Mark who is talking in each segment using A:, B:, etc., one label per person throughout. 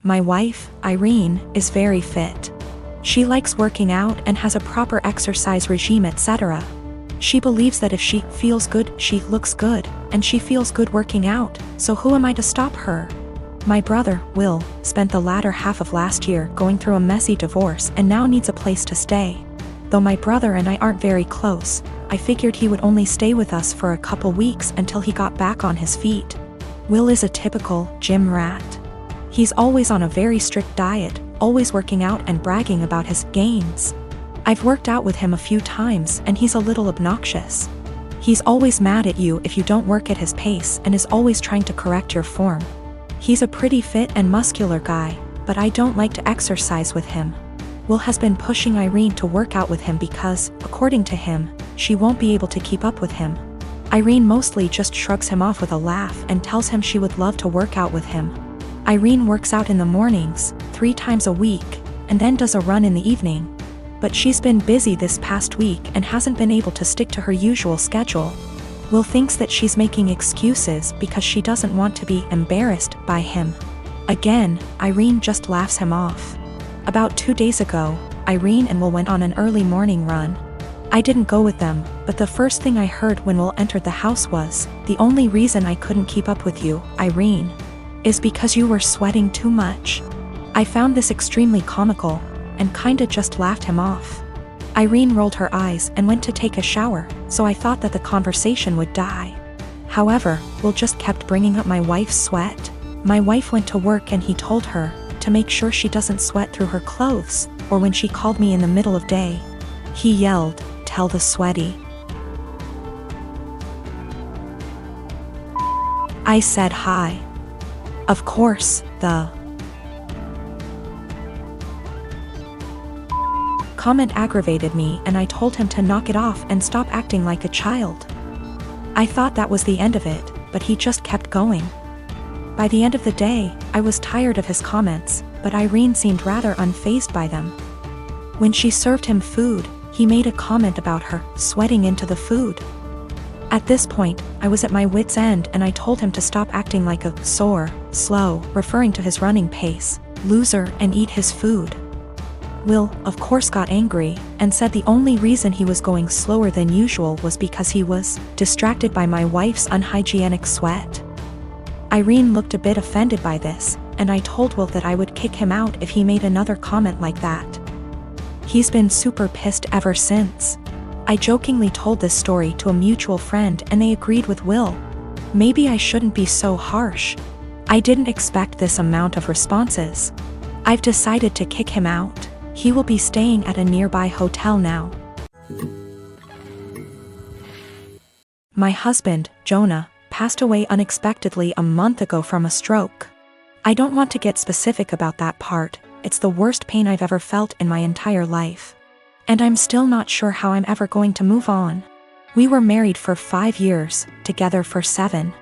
A: My wife, Irene, is very fit. She likes working out and has a proper exercise regime, etc. She believes that if she feels good, she looks good, and she feels good working out, so who am I to stop her? My brother, Will, spent the latter half of last year going through a messy divorce and now needs a place to stay. Though my brother and I aren't very close, I figured he would only stay with us for a couple weeks until he got back on his feet. Will is a typical gym rat. He's always on a very strict diet, always working out and bragging about his gains. I've worked out with him a few times and he's a little obnoxious. He's always mad at you if you don't work at his pace and is always trying to correct your form. He's a pretty fit and muscular guy, but I don't like to exercise with him. Will has been pushing Irene to work out with him because, according to him, she won't be able to keep up with him. Irene mostly just shrugs him off with a laugh and tells him she would love to work out with him. Irene works out in the mornings, 3 times a week, and then does a run in the evening. But she's been busy this past week and hasn't been able to stick to her usual schedule. Will thinks that she's making excuses because she doesn't want to be embarrassed by him. Again, Irene just laughs him off. About 2 days ago, Irene and Will went on an early morning run. I didn't go with them, but the first thing I heard when Will entered the house was, "The only reason I couldn't keep up with you, Irene, is because you were sweating too much." I found this extremely comical, and kinda just laughed him off. Irene rolled her eyes and went to take a shower, so I thought that the conversation would die. However, Will just kept bringing up my wife's sweat. My wife went to work and he told her to make sure she doesn't sweat through her clothes, or when she called me in the middle of day. He yelled, "Tell the sweaty." I said hi. Of course, the comment aggravated me and I told him to knock it off and stop acting like a child. I thought that was the end of it, but he just kept going. By the end of the day, I was tired of his comments, but Irene seemed rather unfazed by them. When she served him food, he made a comment about her sweating into the food. At this point, I was at my wit's end and I told him to stop acting like a slow, referring to his running pace, loser, and eat his food. Will, of course, got angry, and said the only reason he was going slower than usual was because he was distracted by my wife's unhygienic sweat. Irene looked a bit offended by this, and I told Will that I would kick him out if he made another comment like that. He's been super pissed ever since. I jokingly told this story to a mutual friend and they agreed with Will. Maybe I shouldn't be so harsh. I didn't expect this amount of responses. I've decided to kick him out. He will be staying at a nearby hotel now. My husband, Jonah, passed away unexpectedly a month ago from a stroke. I don't want to get specific about that part, it's the worst pain I've ever felt in my entire life. And I'm still not sure how I'm ever going to move on. We were married for 5 years, together for 7.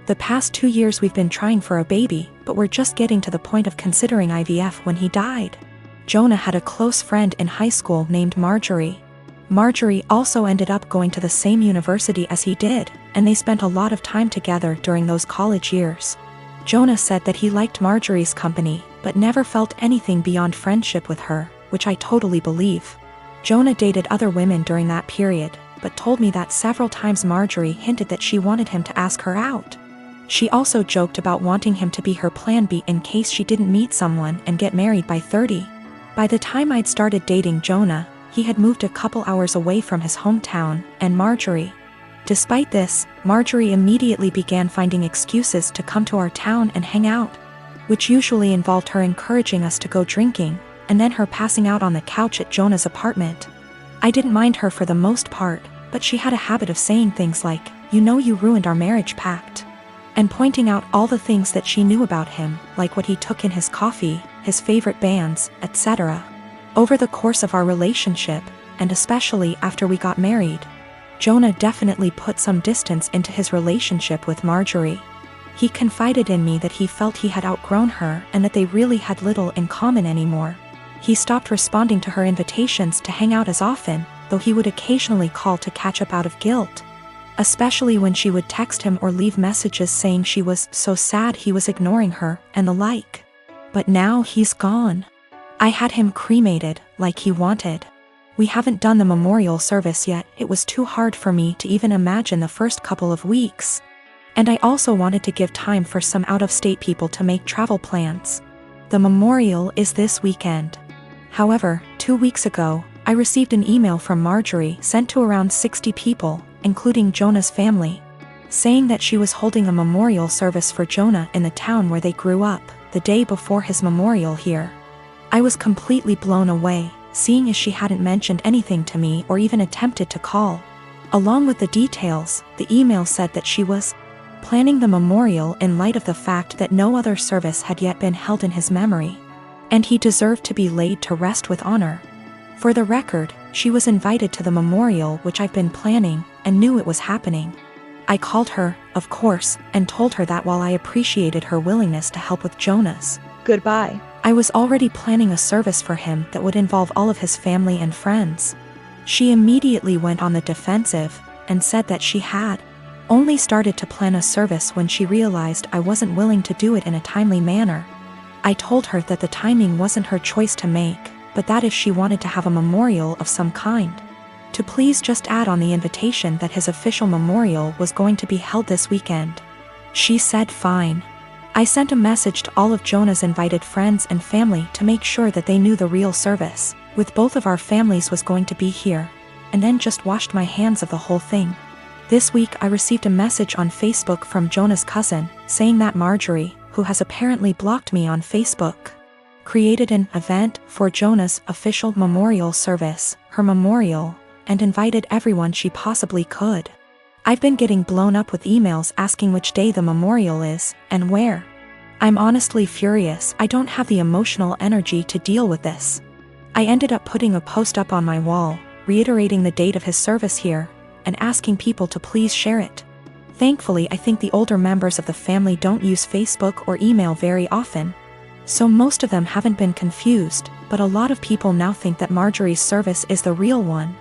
A: The past 2 years we've been trying for a baby, but we're just getting to the point of considering IVF when he died. Jonah had a close friend in high school named Marjorie. Marjorie also ended up going to the same university as he did, and they spent a lot of time together during those college years. Jonah said that he liked Marjorie's company, but never felt anything beyond friendship with her, which I totally believe. Jonah dated other women during that period, but told me that several times Marjorie hinted that she wanted him to ask her out. She also joked about wanting him to be her plan B in case she didn't meet someone and get married by 30. By the time I'd started dating Jonah, he had moved a couple hours away from his hometown, and Marjorie. Despite this, Marjorie immediately began finding excuses to come to our town and hang out, which usually involved her encouraging us to go drinking, and then her passing out on the couch at Jonah's apartment. I didn't mind her for the most part, but she had a habit of saying things like, "You know you ruined our marriage pact," and pointing out all the things that she knew about him, like what he took in his coffee, his favorite bands, etc. Over the course of our relationship, and especially after we got married, Jonah definitely put some distance into his relationship with Marjorie. He confided in me that he felt he had outgrown her and that they really had little in common anymore. He stopped responding to her invitations to hang out as often, though he would occasionally call to catch up out of guilt. Especially when she would text him or leave messages saying she was so sad he was ignoring her, and the like. But now he's gone. I had him cremated, like he wanted. We haven't done the memorial service yet. It was too hard for me to even imagine the first couple of weeks. And I also wanted to give time for some out-of-state people to make travel plans. The memorial is this weekend. However, 2 weeks ago, I received an email from Marjorie sent to around 60 people, including Jonah's family, saying that she was holding a memorial service for Jonah in the town where they grew up, the day before his memorial here. I was completely blown away, seeing as she hadn't mentioned anything to me or even attempted to call. Along with the details, the email said that she was planning the memorial in light of the fact that no other service had yet been held in his memory, and he deserved to be laid to rest with honor. For the record, she was invited to the memorial, which I've been planning, and knew it was happening. I called her, of course, and told her that while I appreciated her willingness to help with Jonah's goodbye, I was already planning a service for him that would involve all of his family and friends. She immediately went on the defensive, and said that she had only started to plan a service when she realized I wasn't willing to do it in a timely manner. I told her that the timing wasn't her choice to make, but that if she wanted to have a memorial of some kind, to please just add on the invitation that his official memorial was going to be held this weekend. She said fine. I sent a message to all of Jonah's invited friends and family to make sure that they knew the real service, with both of our families, was going to be here, and then just washed my hands of the whole thing. This week I received a message on Facebook from Jonah's cousin, saying that Marjorie, who has apparently blocked me on Facebook, created an event for Jonah's official memorial service, her memorial, and invited everyone she possibly could. I've been getting blown up with emails asking which day the memorial is, and where. I'm honestly furious. I don't have the emotional energy to deal with this. I ended up putting a post up on my wall, reiterating the date of his service here, and asking people to please share it. Thankfully, I think the older members of the family don't use Facebook or email very often, so most of them haven't been confused, but a lot of people now think that Marjorie's service is the real one.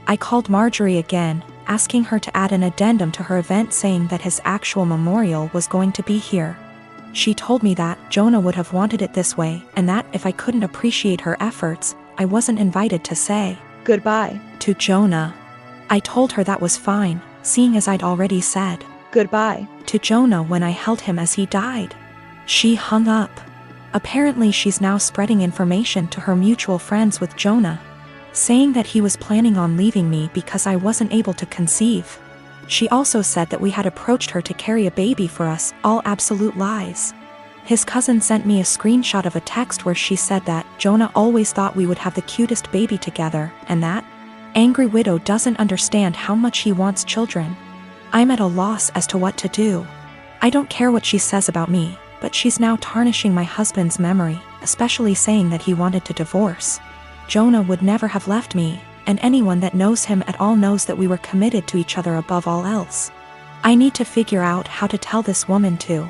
A: I called Marjorie again, asking her to add an addendum to her event saying that his actual memorial was going to be here. She told me that Jonah would have wanted it this way, and that if I couldn't appreciate her efforts, I wasn't invited to say goodbye to Jonah. I told her that was fine, seeing as I'd already said goodbye to Jonah when I held him as he died. She hung up. Apparently she's now spreading information to her mutual friends with Jonah, saying that he was planning on leaving me because I wasn't able to conceive. She also said that we had approached her to carry a baby for us, all absolute lies. His cousin sent me a screenshot of a text where she said that Jonah always thought we would have the cutest baby together, and that angry widow doesn't understand how much he wants children. I'm at a loss as to what to do. I don't care what she says about me, but she's now tarnishing my husband's memory, especially saying that he wanted to divorce. Jonah would never have left me, and anyone that knows him at all knows that we were committed to each other above all else. I need to figure out how to tell this woman to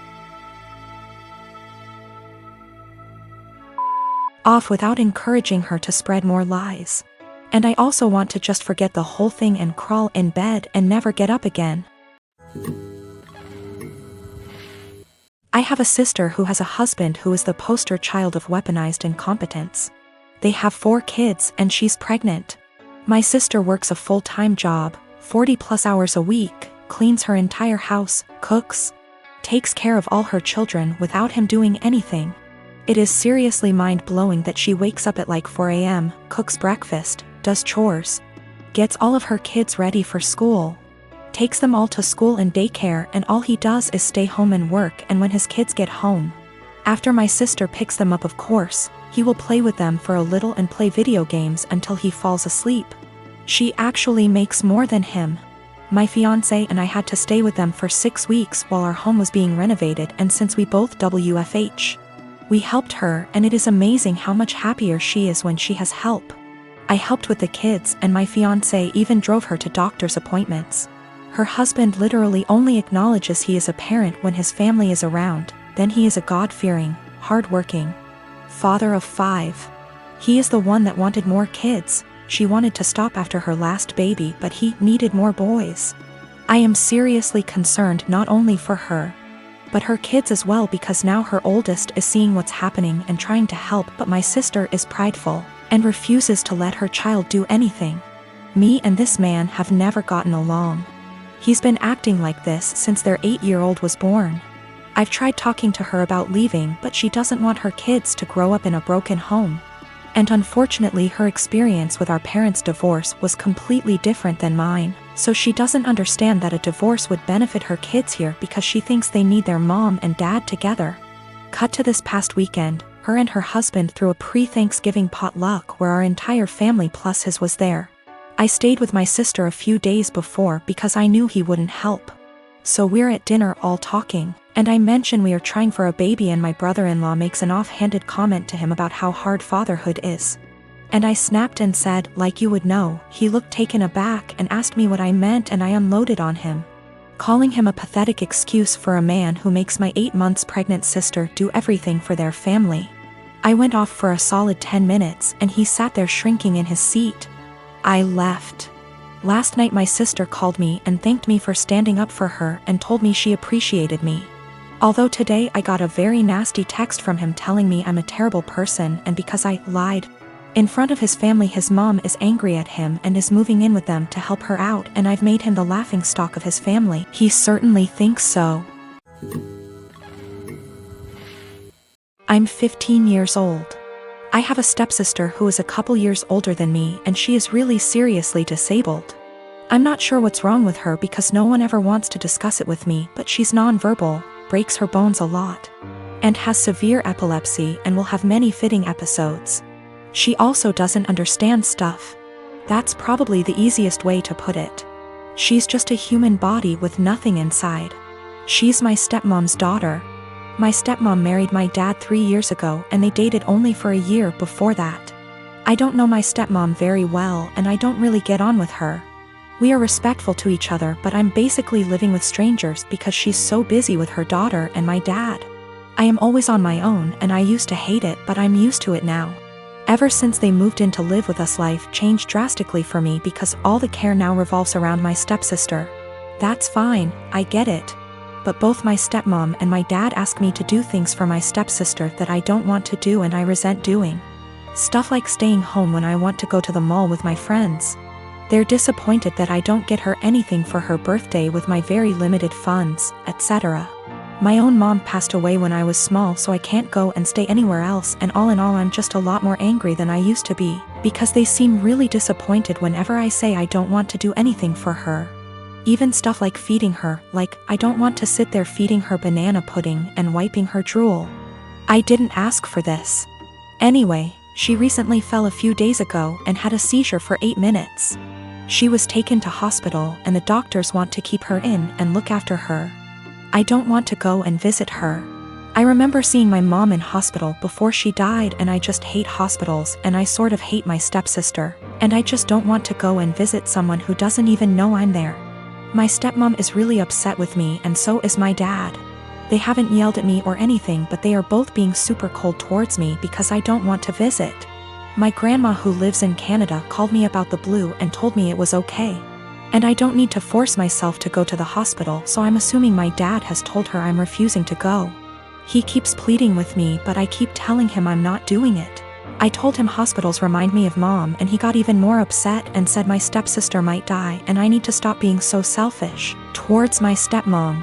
A: off without encouraging her to spread more lies. And I also want to just forget the whole thing and crawl in bed and never get up again. I have a sister who has a husband who is the poster child of weaponized incompetence. They have 4 kids and she's pregnant. My sister works a full-time job, 40+ hours a week, cleans her entire house, cooks, takes care of all her children without him doing anything. It is seriously mind-blowing that she wakes up at like 4 a.m., cooks breakfast, does chores, gets all of her kids ready for school, takes them all to school and daycare, and all he does is stay home and work. And when his kids get home, after my sister picks them up, of course, he will play with them for a little and play video games until he falls asleep. She actually makes more than him. My fiancé and I had to stay with them for 6 weeks while our home was being renovated, and since we both WFH, we helped her, and it is amazing how much happier she is when she has help. I helped with the kids, and my fiancé even drove her to doctor's appointments. Her husband literally only acknowledges he is a parent when his family is around, then he is a God-fearing, hard-working father of 5. He is the one that wanted more kids. She wanted to stop after her last baby, but he needed more boys. I am seriously concerned not only for her, but her kids as well, because now her oldest is seeing what's happening and trying to help, but my sister is prideful and refuses to let her child do anything. Me and this man have never gotten along. He's been acting like this since their 8-year-old was born. I've tried talking to her about leaving, but she doesn't want her kids to grow up in a broken home. And unfortunately, her experience with our parents' divorce was completely different than mine, so she doesn't understand that a divorce would benefit her kids here because she thinks they need their mom and dad together. Cut to this past weekend, her and her husband threw a pre-Thanksgiving potluck where our entire family plus his was there. I stayed with my sister a few days before because I knew he wouldn't help. So we're at dinner all talking, and I mention we are trying for a baby, and my brother-in-law makes an offhanded comment to him about how hard fatherhood is. And I snapped and said, like you would know. He looked taken aback and asked me what I meant, and I unloaded on him, calling him a pathetic excuse for a man who makes my 8 months pregnant sister do everything for their family. I went off for a solid 10 minutes and he sat there shrinking in his seat. I left. Last night my sister called me and thanked me for standing up for her and told me she appreciated me. Although today I got a very nasty text from him telling me I'm a terrible person, and because I lied in front of his family, his mom is angry at him and is moving in with them to help her out, and I've made him the laughingstock of his family. He certainly thinks so. I'm 15 years old. I have a stepsister who is a couple years older than me, and she is really seriously disabled. I'm not sure what's wrong with her because no one ever wants to discuss it with me, but she's nonverbal, breaks her bones a lot, and has severe epilepsy and will have many fitting episodes. She also doesn't understand stuff. That's probably the easiest way to put it. She's just a human body with nothing inside. She's my stepmom's daughter. My stepmom married my dad 3 years ago, and they dated only for a year before that. I don't know my stepmom very well, and I don't really get on with her. We are respectful to each other, but I'm basically living with strangers because she's so busy with her daughter and my dad. I am always on my own, and I used to hate it, but I'm used to it now. Ever since they moved in to live with us, life changed drastically for me because all the care now revolves around my stepsister. That's fine, I get it. But both my stepmom and my dad ask me to do things for my stepsister that I don't want to do and I resent doing. Stuff like staying home when I want to go to the mall with my friends. They're disappointed that I don't get her anything for her birthday with my very limited funds, etc. My own mom passed away when I was small, so I can't go and stay anywhere else, and all in all I'm just a lot more angry than I used to be, because they seem really disappointed whenever I say I don't want to do anything for her. Even stuff like feeding her, like I don't want to sit there feeding her banana pudding and wiping her drool. I didn't ask for this. Anyway, she recently fell a few days ago and had a seizure for 8 minutes. She was taken to hospital, and the doctors want to keep her in and look after her. I don't want to go and visit her. I remember seeing my mom in hospital before she died, and I just hate hospitals, and I sort of hate my stepsister, and I just don't want to go and visit someone who doesn't even know I'm there. My stepmom is really upset with me, and so is my dad. They haven't yelled at me or anything, but they are both being super cold towards me because I don't want to visit. My grandma, who lives in Canada, called me about the blue and told me it was okay. And I don't need to force myself to go to the hospital, so I'm assuming my dad has told her I'm refusing to go. He keeps pleading with me, but I keep telling him I'm not doing it. I told him hospitals remind me of mom, and he got even more upset and said my stepsister might die and I need to stop being so selfish towards my stepmom.